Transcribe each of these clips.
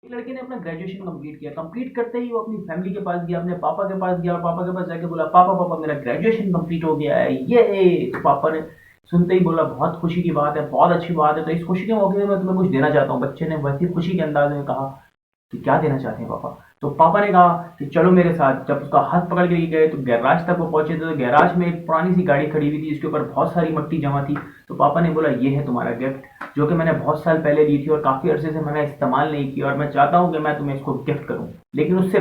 एक लड़के ने अपना ग्रेजुएशन कंप्लीट किया। कंप्लीट करते ही वो अपनी फैमिली के पास गया, अपने पापा के पास गया और पापा के पास जाके बोला, पापा पापा मेरा ग्रेजुएशन कंप्लीट हो गया है, ये। तो पापा ने सुनते ही बोला, बहुत खुशी की बात है, बहुत अच्छी बात है, तो इस खुशी के मौके पे मैं तुम्हें कुछ देना चाहता हूँ। बच्चे ने वैसी खुशी के अंदाज में कहा कि क्या देना चाहते हैं पापा। तो पापा ने कहा कि चलो मेरे साथ। जब उसका हाथ पकड़ के गए तो गैराज तक वो पहुंचे थे। तो गैराज में एक पुरानी सी गाड़ी खड़ी हुई थी जिसके ऊपर बहुत सारी मट्टी जमा थी। तो पापा ने बोला, ये है तुम्हारा गिफ्ट, जो कि मैंने बहुत साल पहले ली थी और काफ़ी अरसे से मैंने इस्तेमाल नहीं किया, और मैं चाहता हूँ कि मैं तुम्हें इसको गिफ्ट करूँ। लेकिन उससे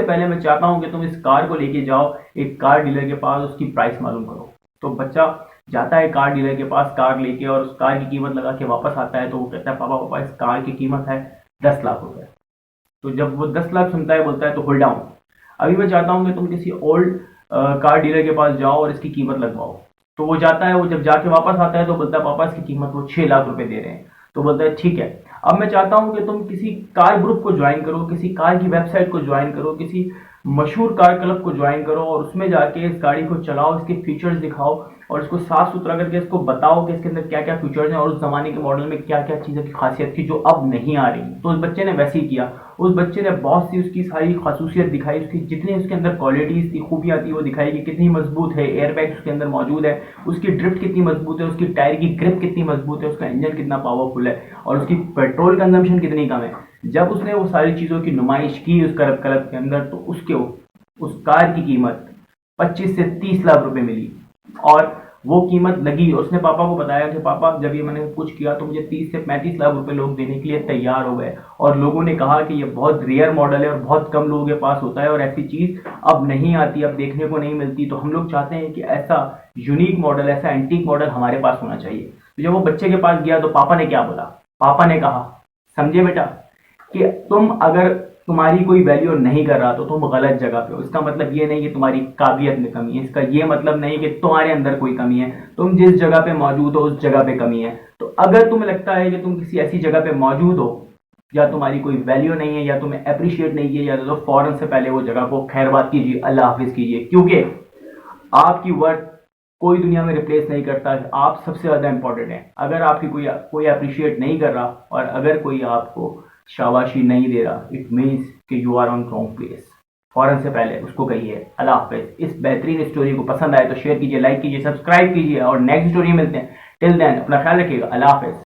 पहले मैं चाहता हूँ कि तुम इस कार को लेके जाओ एक कार डीलर के पास, उसकी प्राइस मालूम करो। तो बच्चा जाता है कार डीलर के पास कार लेके, और उस कार की कीमत लगा के वापस आता है। तो वो कहता है, पापा पापा इस कार की कीमत है 10 लाख रुपए। तो जब वो 10 लाख सुनता है बोलता है, तो होल्ड डाउन, अभी मैं चाहता हूँ कि तुम किसी ओल्ड कार डीलर के पास जाओ और इसकी कीमत लगवाओ। तो वो जाता है, वो जब जाके वापस आता है तो बोलता है, पापा इसकी कीमत वो 6 लाख रुपए दे रहे हैं। तो बोलता है, ठीक है, अब मैं चाहता हूँ कि तुम किसी कार ग्रुप को ज्वाइन करो, किसी कार की वेबसाइट को ज्वाइन करो, किसी मशहूर कार क्लब को ज्वाइन करो, और उसमें जाके इस गाड़ी को चलाओ, इसके फीचर्स दिखाओ, और इसको साफ सुथरा करके इसको बताओ कि इसके अंदर क्या क्या फीचर्स हैं और उस जमाने के मॉडल में क्या क्या चीज़ों की खासियत थी जो अब नहीं आ रही। तो उस बच्चे ने वैसे ही किया। उस बच्चे ने बहुत सी उसकी सारी खसूसियत दिखाई, उसकी जितनी उसके अंदर क्वालिटीज़ थी, खूबियाँ थी, वो दिखाई कि कितनी मजबूत है, एयर बैग उसके अंदर मौजूद है, उसकी ड्रिफ्ट कितनी मजबूत है, उसकी टायर की ग्रिप कितनी मजबूत है, उसका इंजन कितना पावरफुल है, और उसकी पेट्रोल कंजम्पशन कितनी कम है। जब उसने वो सारी चीज़ों की नुमाइश की उस क्लब के अंदर, तो उसके उस कार की कीमत 25 से 30 लाख रुपए मिली। और वो कीमत लगी, उसने पापा को बताया कि पापा जब ये मैंने कुछ किया तो मुझे 30 से 35 लाख रुपए लोग देने के लिए तैयार हो गए, और लोगों ने कहा कि ये बहुत रेयर मॉडल है और बहुत कम लोगों के पास होता है, और ऐसी चीज़ अब नहीं आती, अब देखने को नहीं मिलती। तो हम लोग चाहते हैं कि ऐसा यूनिक मॉडल, ऐसा एंटीक मॉडल हमारे पास होना चाहिए। तो जब वो बच्चे के पास गया तो पापा ने क्या बोला, पापा ने कहा, समझे बेटा, कि तुम अगर तुम्हारी कोई वैल्यू नहीं कर रहा तो तुम गलत जगह पे हो। इसका मतलब ये नहीं कि तुम्हारी काबिलियत में कमी है, इसका ये मतलब नहीं कि तुम्हारे अंदर कोई कमी है। तुम जिस जगह पे मौजूद हो उस जगह पे कमी है। तो अगर तुम्हें लगता है कि तुम किसी ऐसी जगह पे मौजूद हो या तुम्हारी कोई वैल्यू नहीं है या तुम्हें अप्रिशिएट नहीं किया जाता, तो फौरन से पहले वो जगह को खैरबाद कीजिए, अल्लाह हाफिज कीजिए, क्योंकि आपकी वर्थ कोई दुनिया में रिप्लेस नहीं करता है। आप सबसे ज़्यादा इंपॉर्टेंट है। अगर आपकी कोई कोई अप्रिशिएट नहीं कर रहा और अगर कोई आपको शाबाशी नहीं दे रहा, इट मीन्स कि you are on wrong place. फौरन से पहले उसको कहिए अल्लाह हाफिज। इस बेहतरीन स्टोरी को पसंद आए तो शेयर कीजिए, लाइक कीजिए, सब्सक्राइब कीजिए, और नेक्स्ट स्टोरी में मिलते हैं। टिल देन अपना ख्याल रखिएगा, अल्लाह हाफिज।